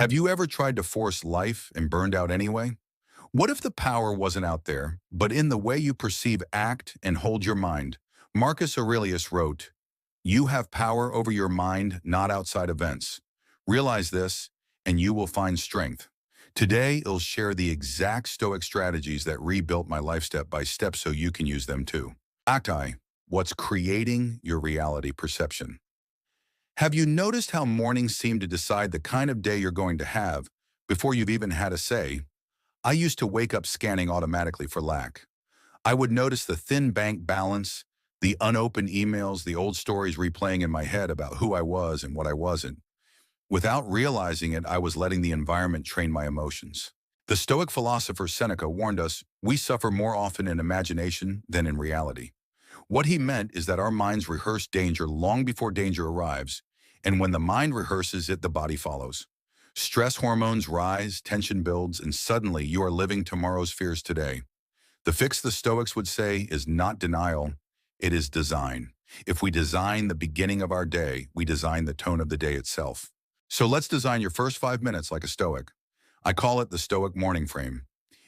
Have you ever tried to force life and burned out anyway? What if the power wasn't out there, but in the way you perceive, act, and hold your mind? Marcus Aurelius wrote, "You have power over your mind, not outside events. Realize this, and you will find strength." Today, I'll share the exact Stoic strategies that rebuilt my life step by step so you can use them too. Acti, what's creating your reality perception? Have you noticed how mornings seem to decide the kind of day you're going to have before you've even had a say? I used to wake up scanning automatically for lack. I would notice the thin bank balance, the unopened emails, the old stories replaying in my head about who I was and what I wasn't. Without realizing it, I was letting the environment train my emotions. The Stoic philosopher Seneca warned us, we suffer more often in imagination than in reality. What he meant is that our minds rehearse danger long before danger arrives, and when the mind rehearses it, the body follows. Stress hormones rise, tension builds, and suddenly you are living tomorrow's fears today. The fix, the Stoics would say, is not denial, it is design. If we design the beginning of our day, we design the tone of the day itself. So let's design your first 5 minutes like a Stoic. I call it the Stoic morning frame.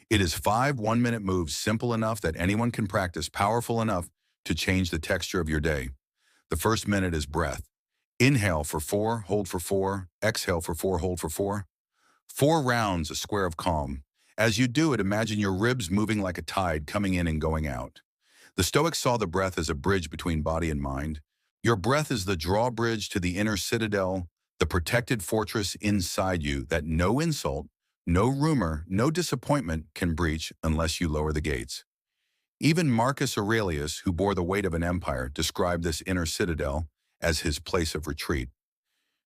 It is 5 one-minute moves, simple enough that anyone can practice, powerful enough to change the texture of your day. The first minute is breath. Inhale for 4, hold for 4, exhale for 4, hold for 4. 4 rounds, a square of calm. As you do it, imagine your ribs moving like a tide, coming in and going out. The Stoics saw the breath as a bridge between body and mind. Your breath is the drawbridge to the inner citadel, the protected fortress inside you that no insult, no rumor, no disappointment can breach unless you lower the gates. Even Marcus Aurelius, who bore the weight of an empire, described this inner citadel as his place of retreat.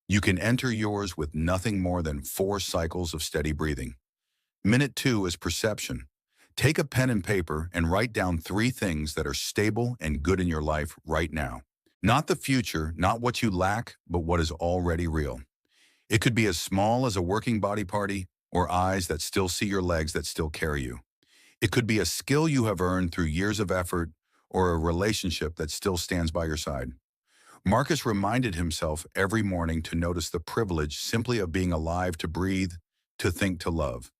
You can enter yours with nothing more than 4 cycles of steady breathing. Minute 2 is perception. Take a pen and paper and write down 3 things that are stable and good in your life right now. Not the future, not what you lack, but what is already real. It could be as small as a working body party or eyes that still see your legs that still carry you. It could be a skill you have earned through years of effort or a relationship that still stands by your side. Marcus reminded himself every morning to notice the privilege simply of being alive, to breathe, to think, to love.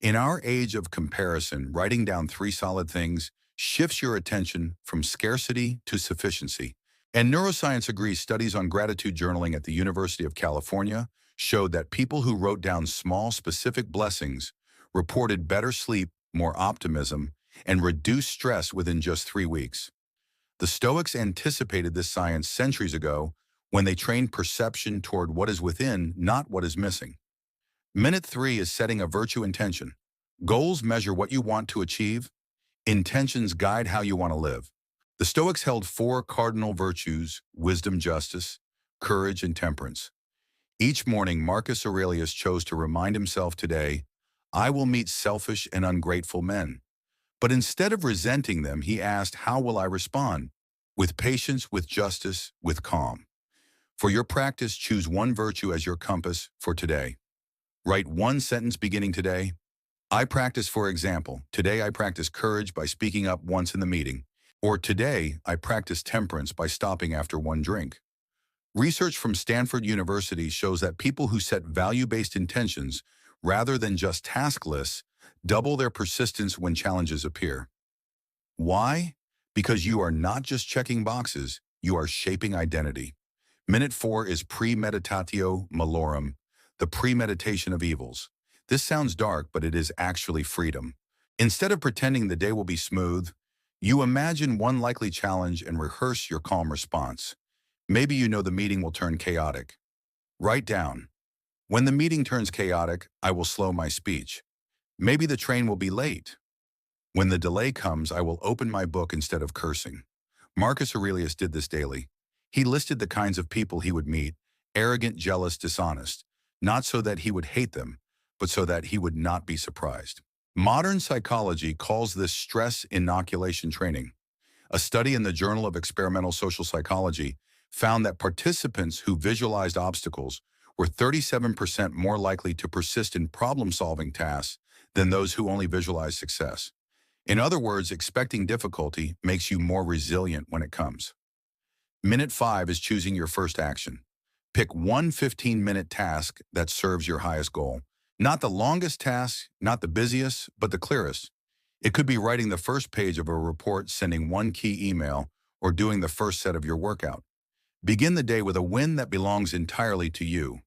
In our age of comparison, writing down 3 solid things shifts your attention from scarcity to sufficiency. And neuroscience agrees. Studies on gratitude journaling at the University of California showed that people who wrote down small, specific blessings reported better sleep, more optimism, and reduced stress within just 3 weeks. The Stoics anticipated this science centuries ago when they trained perception toward what is within, not what is missing. Minute 3 is setting a virtue intention. Goals measure what you want to achieve. Intentions guide how you want to live. The Stoics held 4 cardinal virtues: wisdom, justice, courage, and temperance. Each morning, Marcus Aurelius chose to remind himself, today, I will meet selfish and ungrateful men. But instead of resenting them, he asked, how will I respond? With patience, with justice, with calm. For your practice, choose 1 virtue as your compass for today. Write 1 sentence beginning today. I practice, for example, today I practice courage by speaking up once in the meeting. Or today I practice temperance by stopping after 1 drink. Research from Stanford University shows that people who set value-based intentions rather than just task lists double their persistence when challenges appear. Why? Because you are not just checking boxes, you are shaping identity. Minute 4 is premeditatio malorum, the premeditation of evils. This sounds dark, but it is actually freedom. Instead of pretending the day will be smooth, you imagine 1 likely challenge and rehearse your calm response. Maybe you know the meeting will turn chaotic. Write down, when the meeting turns chaotic, I will slow my speech. Maybe the train will be late. When the delay comes, I will open my book instead of cursing. Marcus Aurelius did this daily. He listed the kinds of people he would meet: arrogant, jealous, dishonest, not so that he would hate them, but so that he would not be surprised. Modern psychology calls this stress inoculation training. A study in the Journal of Experimental Social Psychology found that participants who visualized obstacles were 37% more likely to persist in problem-solving tasks than those who only visualized success. In other words, expecting difficulty makes you more resilient when it comes. Minute 5 is choosing your first action. Pick one 15-minute task that serves your highest goal. Not the longest task, not the busiest, but the clearest. It could be writing the first page of a report, sending one key email, or doing the first set of your workout. Begin the day with a win that belongs entirely to you.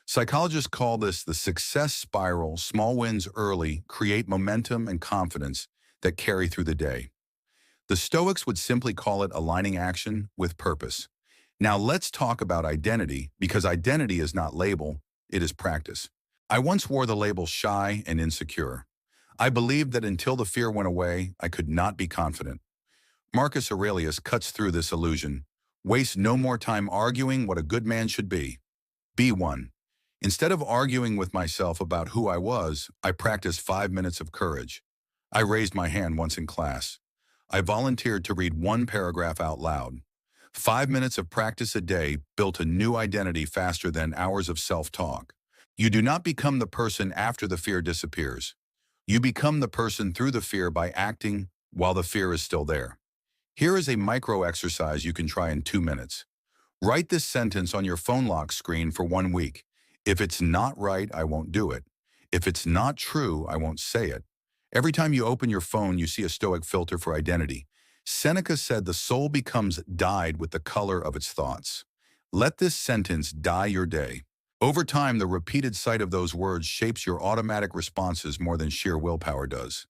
Psychologists call this the success spiral. Small wins early create momentum and confidence that carry through the day. The Stoics would simply call it aligning action with purpose. Now let's talk about identity, because identity is not label, it is practice. I once wore the label shy and insecure. I believed that until the fear went away, I could not be confident. Marcus Aurelius cuts through this illusion. Waste no more time arguing what a good man should be. Be one. Instead of arguing with myself about who I was, I practiced 5 minutes of courage. I raised my hand once in class. I volunteered to read one paragraph out loud. 5 minutes of practice a day built a new identity faster than hours of self-talk. You do not become the person after the fear disappears. You become the person through the fear by acting while the fear is still there. Here is a micro exercise you can try in 2 minutes. Write this sentence on your phone lock screen for 1 week. If it's not right, I won't do it. If it's not true, I won't say it. Every time you open your phone, you see a Stoic filter for identity. Seneca said the soul becomes dyed with the color of its thoughts. Let this sentence dye your day. Over time, the repeated sight of those words shapes your automatic responses more than sheer willpower does.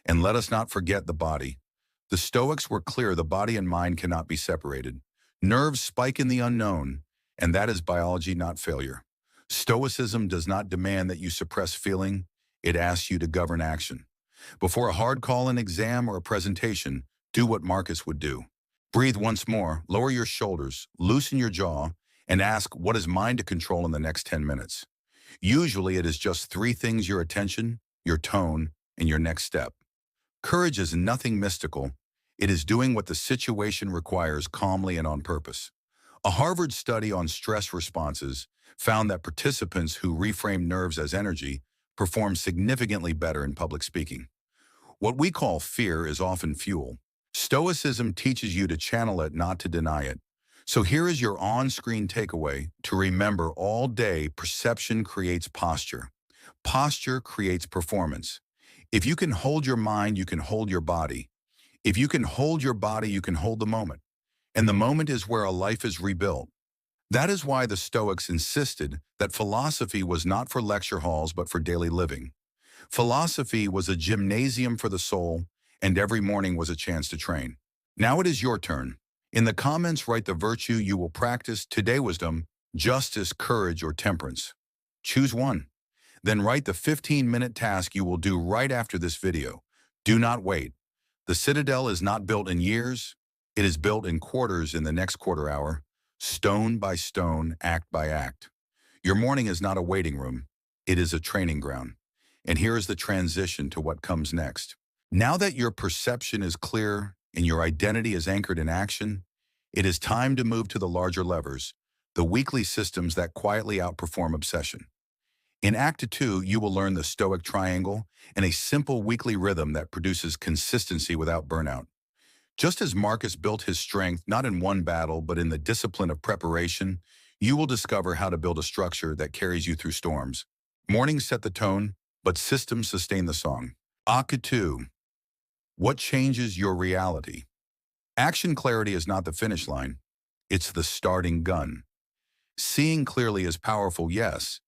And let us not forget the body. The Stoics were clear the body and mind cannot be separated. Nerves spike in the unknown, and that is biology, not failure. Stoicism does not demand that you suppress feeling, it asks you to govern action. Before a hard call, an exam, or a presentation, do what Marcus would do. Breathe once more, lower your shoulders, loosen your jaw, and ask what is mine to control in the next 10 minutes. Usually it is just 3 things: your attention, your tone, and your next step. Courage is nothing mystical. It is doing what the situation requires calmly and on purpose. A Harvard study on stress responses found that participants who reframed nerves as energy performed significantly better in public speaking. What we call fear is often fuel. Stoicism teaches you to channel it, not to deny it. So here is your on-screen takeaway to remember all day: perception creates posture. Posture creates performance. If you can hold your mind, you can hold your body. If you can hold your body, you can hold the moment. And the moment is where a life is rebuilt. That is why the Stoics insisted that philosophy was not for lecture halls but for daily living. Philosophy was a gymnasium for the soul, and every morning was a chance to train. Now it is your turn. In the comments, write the virtue you will practice today: wisdom, justice, courage, or temperance. Choose one. Then write the 15-minute task you will do right after this video. Do not wait. The citadel is not built in years. It is built in quarters in the next quarter hour, stone by stone, act by act. Your morning is not a waiting room. It is a training ground. And here is the transition to what comes next. Now that your perception is clear and your identity is anchored in action, it is time to move to the larger levers, the weekly systems that quietly outperform obsession. In Act 2, you will learn the Stoic triangle and a simple weekly rhythm that produces consistency without burnout. Just as Marcus built his strength not in one battle but in the discipline of preparation, you will discover how to build a structure that carries you through storms. Mornings set the tone, but systems sustain the song. Act 2. What changes your reality? Action clarity is not the finish line. It's the starting gun. Seeing clearly is powerful, yes,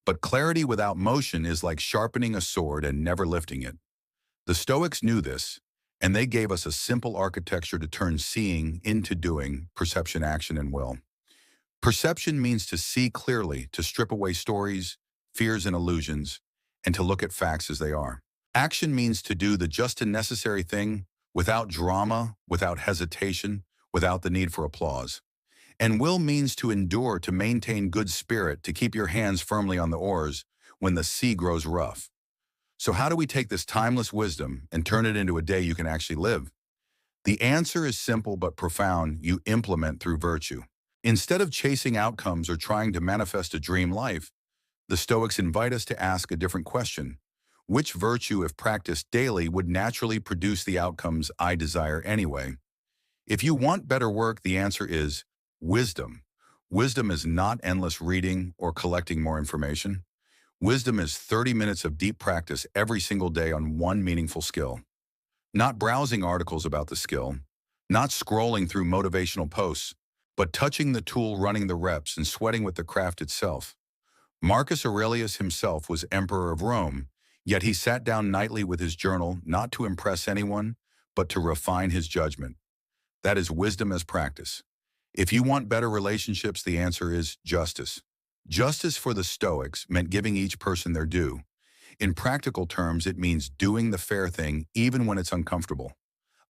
but clarity without motion is like sharpening a sword and never lifting it. The Stoics knew this, and they gave us a simple architecture to turn seeing into doing: perception, action, and will. Perception means to see clearly, to strip away stories, fears, and illusions, and to look at facts as they are. Action means to do the just and necessary thing without drama, without hesitation, without the need for applause. And will means to endure, to maintain good spirit, to keep your hands firmly on the oars when the sea grows rough. So how do we take this timeless wisdom and turn it into a day you can actually live? The answer is simple but profound: you implement through virtue. Instead of chasing outcomes or trying to manifest a dream life, the Stoics invite us to ask a different question. Which virtue, if practiced daily, would naturally produce the outcomes I desire anyway? If you want better work, the answer is wisdom. Wisdom is not endless reading or collecting more information. Wisdom is 30 minutes of deep practice every single day on one meaningful skill. Not browsing articles about the skill, not scrolling through motivational posts, but touching the tool, running the reps, and sweating with the craft itself. Marcus Aurelius himself was emperor of Rome, yet he sat down nightly with his journal not to impress anyone, but to refine his judgment. That is wisdom as practice. If you want better relationships, the answer is justice. Justice for the Stoics meant giving each person their due. In practical terms, it means doing the fair thing even when it's uncomfortable.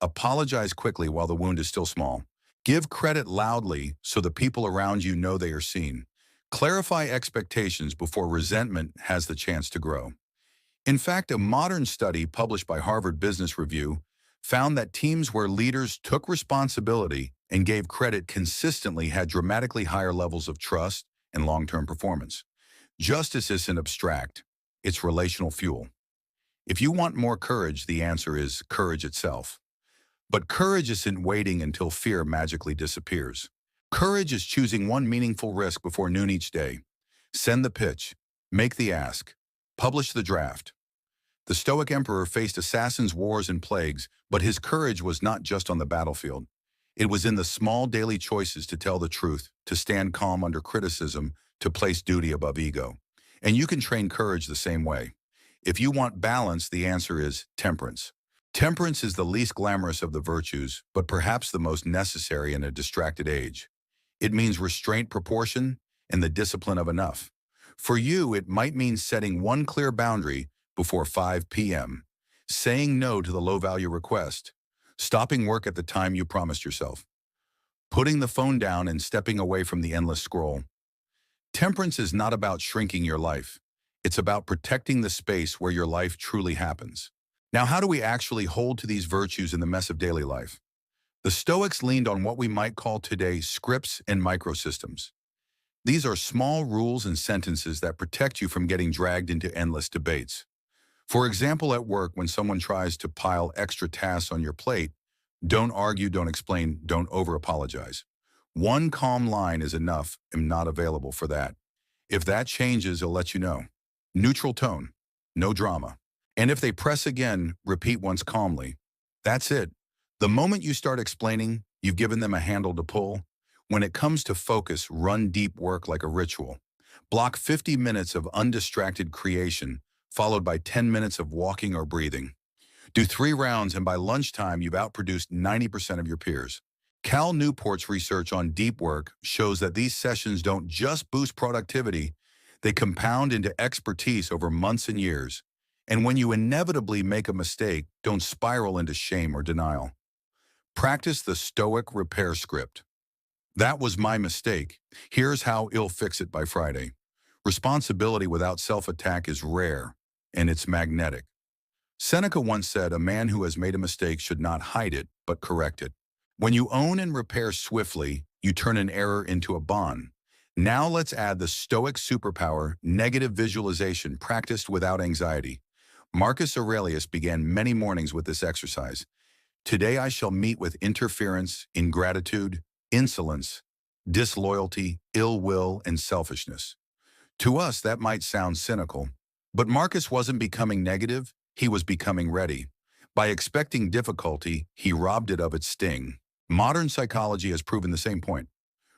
Apologize quickly while the wound is still small. Give credit loudly so the people around you know they are seen. Clarify expectations before resentment has the chance to grow. In fact, a modern study published by Harvard Business Review found that teams where leaders took responsibility and gave credit consistently had dramatically higher levels of trust and long-term performance. Justice isn't abstract, it's relational fuel. If you want more courage, the answer is courage itself. But courage isn't waiting until fear magically disappears. Courage is choosing one meaningful risk before noon each day. Send the pitch, make the ask, publish the draft. The Stoic emperor faced assassins, wars, and plagues, but his courage was not just on the battlefield. It was in the small daily choices to tell the truth, to stand calm under criticism, to place duty above ego. And you can train courage the same way. If you want balance, the answer is temperance. Temperance is the least glamorous of the virtues, but perhaps the most necessary in a distracted age. It means restraint, proportion, and the discipline of enough. For you, it might mean setting one clear boundary before 5 p.m., saying no to the low-value request, stopping work at the time you promised yourself, putting the phone down and stepping away from the endless scroll. Temperance is not about shrinking your life. It's about protecting the space where your life truly happens. Now, how do we actually hold to these virtues in the mess of daily life? The Stoics leaned on what we might call today scripts and microsystems. These are small rules and sentences that protect you from getting dragged into endless debates. For example, at work, when someone tries to pile extra tasks on your plate, don't argue, don't explain, don't over-apologize. One calm line is enough. I'm not available for that. If that changes, I'll let you know. Neutral tone, no drama. And if they press again, repeat once calmly. That's it. The moment you start explaining, you've given them a handle to pull. When it comes to focus, run deep work like a ritual. Block 50 minutes of undistracted creation, followed by 10 minutes of walking or breathing. Do 3 rounds, and by lunchtime, you've outproduced 90% of your peers. Cal Newport's research on deep work shows that these sessions don't just boost productivity, they compound into expertise over months and years. And when you inevitably make a mistake, don't spiral into shame or denial. Practice the Stoic repair script. That was my mistake. Here's how I'll fix it by Friday. Responsibility without self-attack is rare, and it's magnetic. Seneca once said, a man who has made a mistake should not hide it, but correct it. When you own and repair swiftly, you turn an error into a bond. Now let's add the Stoic superpower, negative visualization, practiced without anxiety. Marcus Aurelius began many mornings with this exercise. Today I shall meet with interference, ingratitude, insolence, disloyalty, ill will, and selfishness. To us, that might sound cynical, but Marcus wasn't becoming negative, he was becoming ready. By expecting difficulty, he robbed it of its sting. Modern psychology has proven the same point.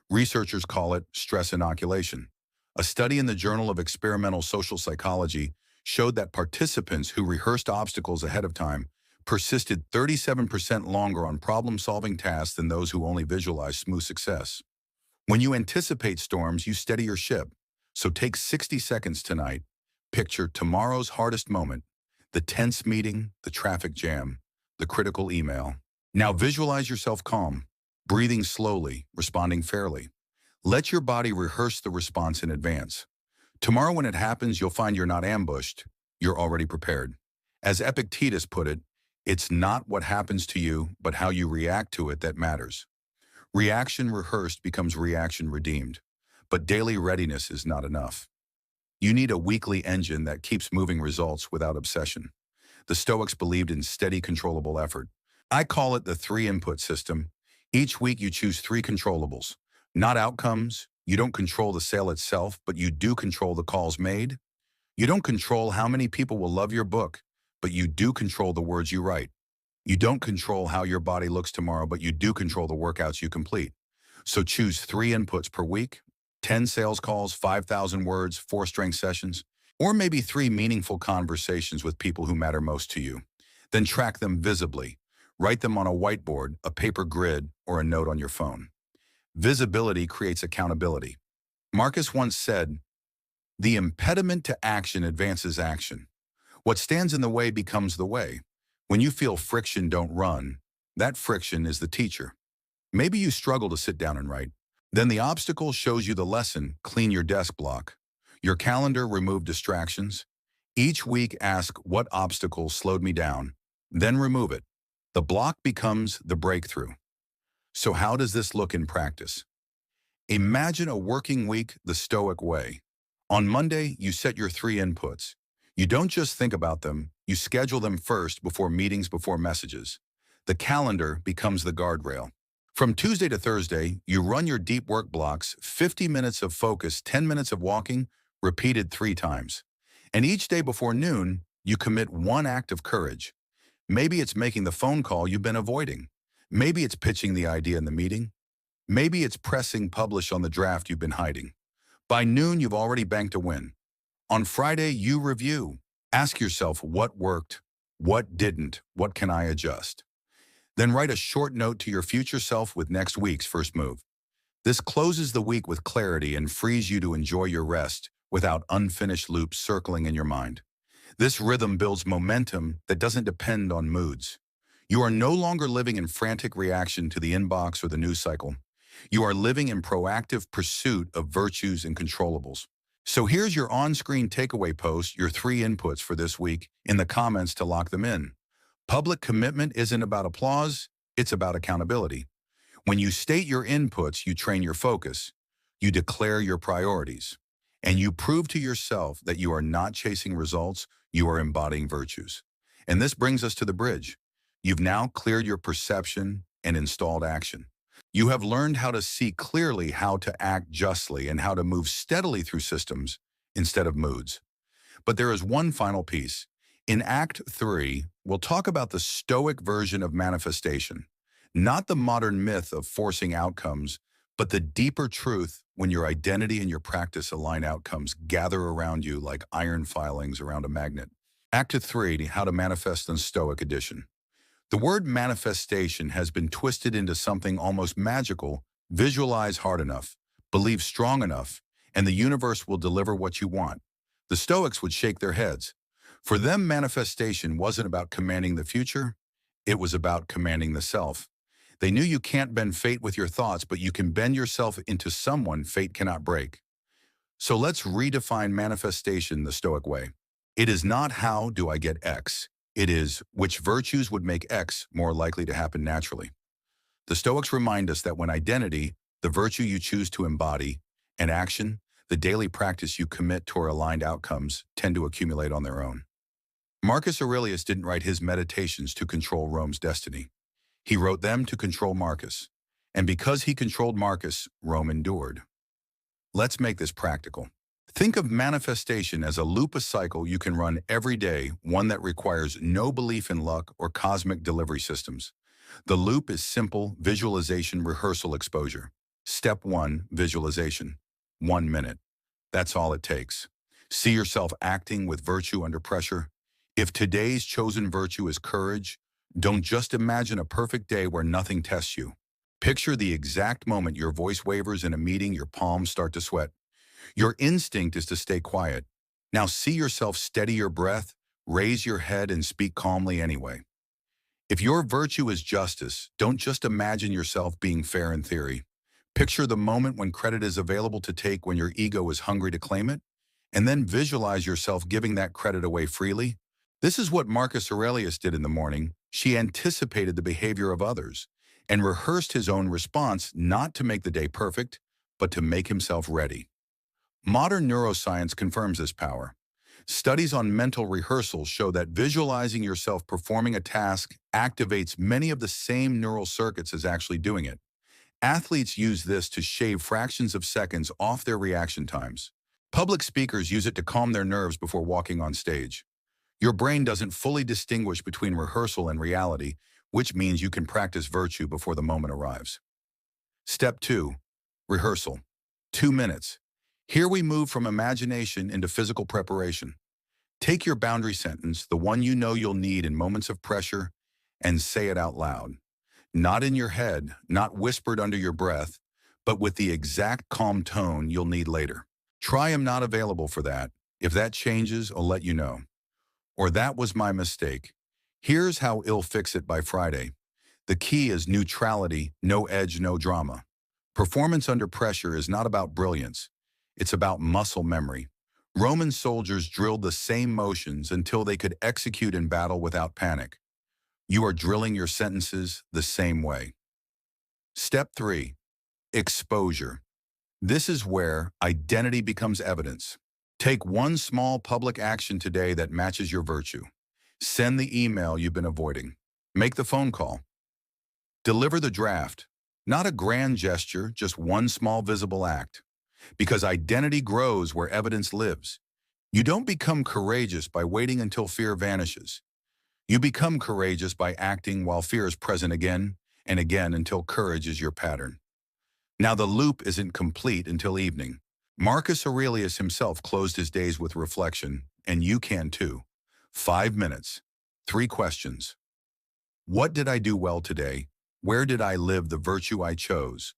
Researchers call it stress inoculation. A study in the Journal of Experimental Social Psychology showed that participants who rehearsed obstacles ahead of time persisted 37% longer on problem-solving tasks than those who only visualized smooth success. When you anticipate storms, you steady your ship. So take 60 seconds tonight. Picture tomorrow's hardest moment, the tense meeting, the traffic jam, the critical email. Now visualize yourself calm, breathing slowly, responding fairly. Let your body rehearse the response in advance. Tomorrow when it happens, you'll find you're not ambushed, you're already prepared. As Epictetus put it, it's not what happens to you, but how you react to it that matters. Reaction rehearsed becomes reaction redeemed, but daily readiness is not enough. You need a weekly engine that keeps moving results without obsession. The Stoics believed in steady, controllable effort. I call it the 3-input system. Each week you choose 3 controllables, not outcomes, You don't control the sale itself, but you do control the calls made. You don't control how many people will love your book, but you do control the words you write. You don't control how your body looks tomorrow, but you do control the workouts you complete. So choose 3 inputs per week, 10 sales calls, 5,000 words, 4 strength sessions, or maybe 3 meaningful conversations with people who matter most to you. Then track them visibly. Write them on a whiteboard, a paper grid, or a note on your phone. Visibility creates accountability. Marcus once said, "The impediment to action advances action. What stands in the way becomes the way. When you feel friction, don't run. That friction is the teacher." Maybe you struggle to sit down and write. Then the obstacle shows you the lesson. Clean your desk block. Your calendar, remove distractions. Each week ask, what obstacle slowed me down? Then remove it. The block becomes the breakthrough. So how does this look in practice? Imagine a working week the Stoic way. On Monday, you set your 3 inputs. You don't just think about them, you schedule them first before meetings, before messages. The calendar becomes the guardrail. From Tuesday to Thursday, you run your deep work blocks, 50 minutes of focus, 10 minutes of walking, repeated 3 times. And each day before noon, you commit 1 act of courage. Maybe it's making the phone call you've been avoiding. Maybe it's pitching the idea in the meeting. Maybe it's pressing publish on the draft you've been hiding. By noon, you've already banked a win. On Friday, you review. Ask yourself what worked, what didn't, what can I adjust? Then write a short note to your future self with next week's first move. This closes the week with clarity and frees you to enjoy your rest without unfinished loops circling in your mind. This rhythm builds momentum that doesn't depend on moods. You are no longer living in frantic reaction to the inbox or the news cycle. You are living in proactive pursuit of virtues and controllables. So here's your on-screen takeaway post, your 3 inputs for this week, in the comments to lock them in. Public commitment isn't about applause, it's about accountability. When you state your inputs, you train your focus, you declare your priorities, and you prove to yourself that you are not chasing results, you are embodying virtues. And this brings us to the bridge. You've now cleared your perception and installed action. You have learned how to see clearly, how to act justly, and how to move steadily through systems instead of moods. But there is one final piece. In Act 3, we'll talk about the Stoic version of manifestation, not the modern myth of forcing outcomes, but the deeper truth when your identity and your practice align. Outcomes gather around you like iron filings around a magnet. Act 3, How to Manifest in Stoic Edition. The word manifestation has been twisted into something almost magical. Visualize hard enough, believe strong enough, and the universe will deliver what you want. The Stoics would shake their heads. For them, manifestation wasn't about commanding the future, it was about commanding the self. They knew you can't bend fate with your thoughts, but you can bend yourself into someone fate cannot break. So let's redefine manifestation the Stoic way. It is not how do I get X. It is which virtues would make X more likely to happen naturally. The Stoics remind us that when identity, the virtue you choose to embody, and action, the daily practice you commit toward aligned outcomes, tend to accumulate on their own. Marcus Aurelius didn't write his meditations to control Rome's destiny. He wrote them to control Marcus. And because he controlled Marcus, Rome endured. Let's make this practical. Think of manifestation as a loop, a cycle you can run every day, one that requires no belief in luck or cosmic delivery systems. The loop is simple: visualization, rehearsal, exposure. Step 1, visualization. 1 minute. That's all it takes. See yourself acting with virtue under pressure. If today's chosen virtue is courage, don't just imagine a perfect day where nothing tests you. Picture the exact moment your voice wavers in a meeting, your palms start to sweat. Your instinct is to stay quiet. Now see yourself steady your breath, raise your head, and speak calmly anyway. If your virtue is justice, don't just imagine yourself being fair in theory. Picture the moment when credit is available to take, when your ego is hungry to claim it, and then visualize yourself giving that credit away freely. This is what Marcus Aurelius did in the morning. She anticipated the behavior of others and rehearsed his own response, not to make the day perfect, but to make himself ready. Modern neuroscience confirms this power. Studies on mental rehearsal show that visualizing yourself performing a task activates many of the same neural circuits as actually doing it. Athletes use this to shave fractions of seconds off their reaction times. Public speakers use it to calm their nerves before walking on stage. Your brain doesn't fully distinguish between rehearsal and reality, which means you can practice virtue before the moment arrives. Step 2. Rehearsal. 2 minutes. Here we move from imagination into physical preparation. Take your boundary sentence, the one you know you'll need in moments of pressure, and say it out loud. Not in your head, not whispered under your breath, but with the exact calm tone you'll need later. Try "I'm not available for that. If that changes, I'll let you know." Or "that was my mistake. Here's how I'll fix it by Friday." The key is neutrality, no edge, no drama. Performance under pressure is not about brilliance. It's about muscle memory. Roman soldiers drilled the same motions until they could execute in battle without panic. You are drilling your sentences the same way. Step 3. Exposure. This is where identity becomes evidence. Take one small public action today that matches your virtue. Send the email you've been avoiding. Make the phone call. Deliver the draft. Not a grand gesture, just one small visible act. Because identity grows where evidence lives. You don't become courageous by waiting until fear vanishes. You become courageous by acting while fear is present again and again until courage is your pattern. Now the loop isn't complete until evening. Marcus Aurelius himself closed his days with reflection, and you can too. 5 minutes. 3 questions. What did I do well today? Where did I live the virtue I chose?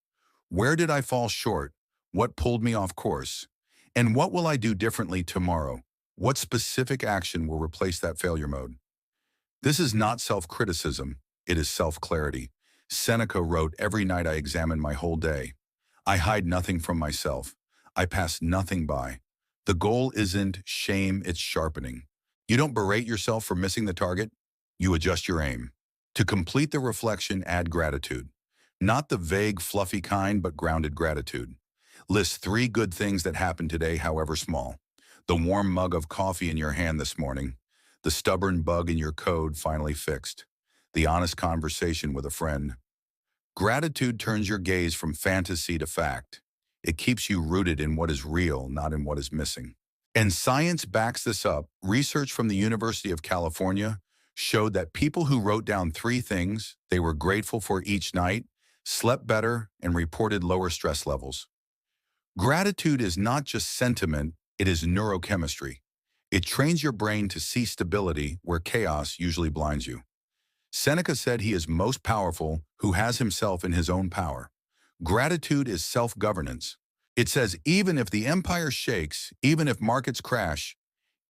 Where did I fall short? What pulled me off course? And what will I do differently tomorrow? What specific action will replace that failure mode? This is not self-criticism, it is self-clarity. Seneca wrote, "Every night I examine my whole day. I hide nothing from myself. I pass nothing by." The goal isn't shame, it's sharpening. You don't berate yourself for missing the target, you adjust your aim. To complete the reflection, add gratitude. Not the vague, fluffy kind, but grounded gratitude. List 3 good things that happened today, however small. The warm mug of coffee in your hand this morning. The stubborn bug in your code finally fixed. The honest conversation with a friend. Gratitude turns your gaze from fantasy to fact. It keeps you rooted in what is real, not in what is missing. And science backs this up. Research from the University of California showed that people who wrote down 3 things they were grateful for each night slept better and reported lower stress levels. Gratitude is not just sentiment, it is neurochemistry. It trains your brain to see stability where chaos usually blinds you. Seneca said he is most powerful who has himself in his own power. Gratitude is self-governance. It says even if the empire shakes, even if markets crash,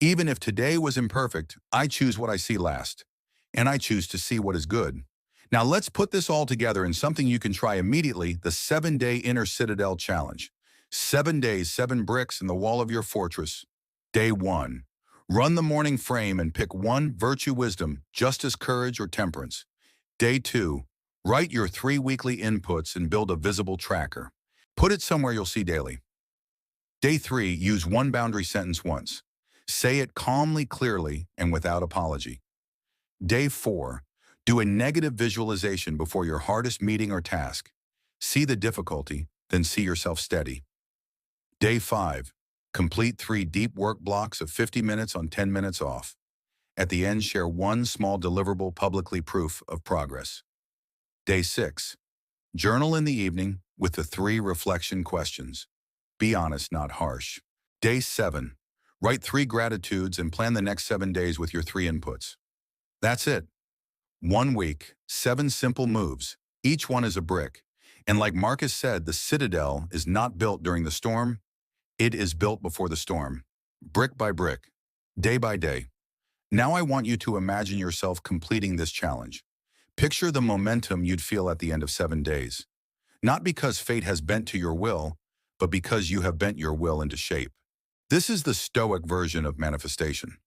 even if today was imperfect, I choose what I see last. And I choose to see what is good. Now let's put this all together in something you can try immediately, the 7-day Inner Citadel Challenge. 7 days, 7 bricks in the wall of your fortress. Day 1. Run the morning frame and pick one virtue, wisdom, justice, courage, or temperance. Day 2. Write your 3 weekly inputs and build a visible tracker. Put it somewhere you'll see daily. Day 3. Use one boundary sentence once. Say it calmly, clearly, and without apology. Day 4. Do a negative visualization before your hardest meeting or task. See the difficulty, then see yourself steady. Day 5. Complete 3 deep work blocks of 50 minutes on 10 minutes off. At the end, share one small deliverable publicly, proof of progress. Day 6. Journal in the evening with the 3 reflection questions. Be honest, not harsh. Day 7. Write 3 gratitudes and plan the next 7 days with your 3 inputs. That's it. 1 week, 7 simple moves. Each one is a brick. And like Marcus said, the citadel is not built during the storm. It is built before the storm. Brick by brick. Day by day. Now I want you to imagine yourself completing this challenge. Picture the momentum you'd feel at the end of 7 days. Not because fate has bent to your will, but because you have bent your will into shape. This is the Stoic version of manifestation.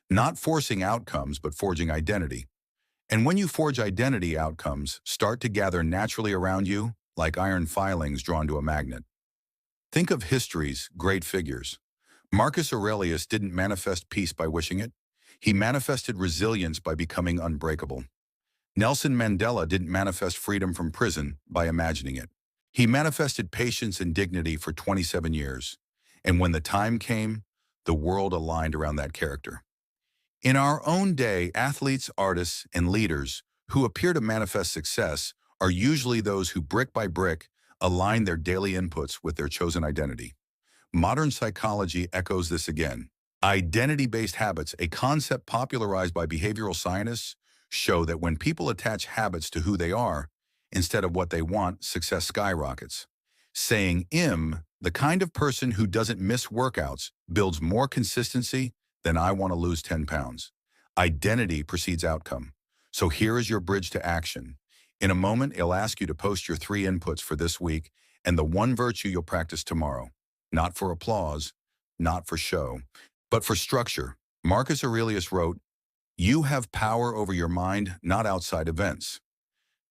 Not forcing outcomes, but forging identity. And when you forge identity, outcomes start to gather naturally around you, like iron filings drawn to a magnet. Think of history's great figures. Marcus Aurelius didn't manifest peace by wishing it. He manifested resilience by becoming unbreakable. Nelson Mandela didn't manifest freedom from prison by imagining it. He manifested patience and dignity for 27 years. And when the time came, the world aligned around that character. In our own day, athletes, artists, and leaders who appear to manifest success are usually those who brick by brick align their daily inputs with their chosen identity. Modern psychology echoes this again. Identity-based habits, a concept popularized by behavioral scientists, show that when people attach habits to who they are, instead of what they want, success skyrockets. Saying the kind of person who doesn't miss workouts, builds more consistency than I want to lose 10 pounds. Identity precedes outcome. So here is your bridge to action. In a moment, it'll ask you to post your 3 inputs for this week and the 1 virtue you'll practice tomorrow. Not for applause, not for show, but for structure. Marcus Aurelius wrote, "You have power over your mind, not outside events."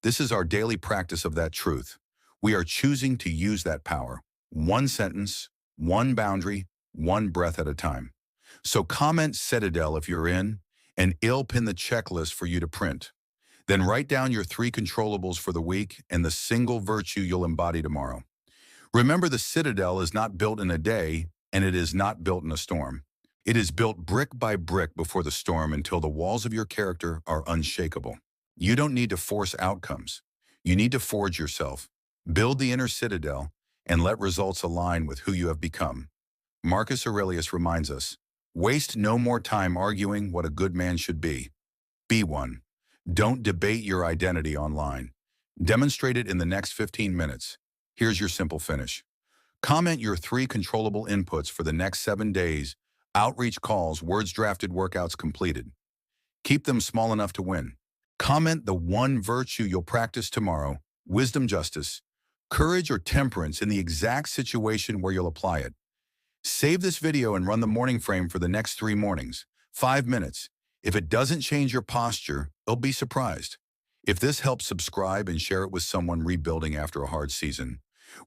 This is our daily practice of that truth. We are choosing to use that power. 1 sentence, 1 boundary, 1 breath at a time. So comment Citadel if you're in, and I'll pin the checklist for you to print. Then write down your 3 controllables for the week and the single virtue you'll embody tomorrow. Remember, the Citadel is not built in a day, and it is not built in a storm. It is built brick by brick before the storm until the walls of your character are unshakable. You don't need to force outcomes. You need to forge yourself, build the inner citadel, and let results align with who you have become. Marcus Aurelius reminds us, waste no more time arguing what a good man should be. Be one. Don't debate your identity online. Demonstrate it in the next 15 minutes. Here's your simple finish. Comment your 3 controllable inputs for the next 7 days, outreach calls, words drafted, workouts completed. Keep them small enough to win. Comment the 1 virtue you'll practice tomorrow, wisdom, justice, courage, or temperance in the exact situation where you'll apply it. Save this video and run the morning frame for the next 3 mornings, 5 minutes. If it doesn't change your posture, you'll be surprised. If this helps, subscribe and share it with someone rebuilding after a hard season.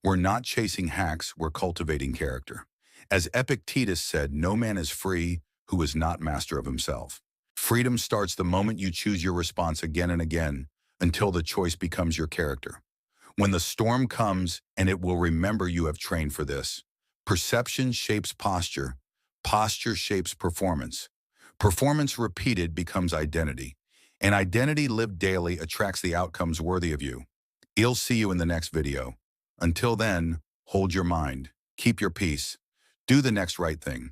We're not chasing hacks, we're cultivating character. As Epictetus said, no man is free who is not master of himself. Freedom starts the moment you choose your response again and again until the choice becomes your character. When the storm comes, and it will remember you have trained for this. Perception shapes posture. Posture shapes performance. Performance repeated becomes identity. And identity lived daily attracts the outcomes worthy of you. I'll see you in the next video. Until then, hold your mind, keep your peace, do the next right thing,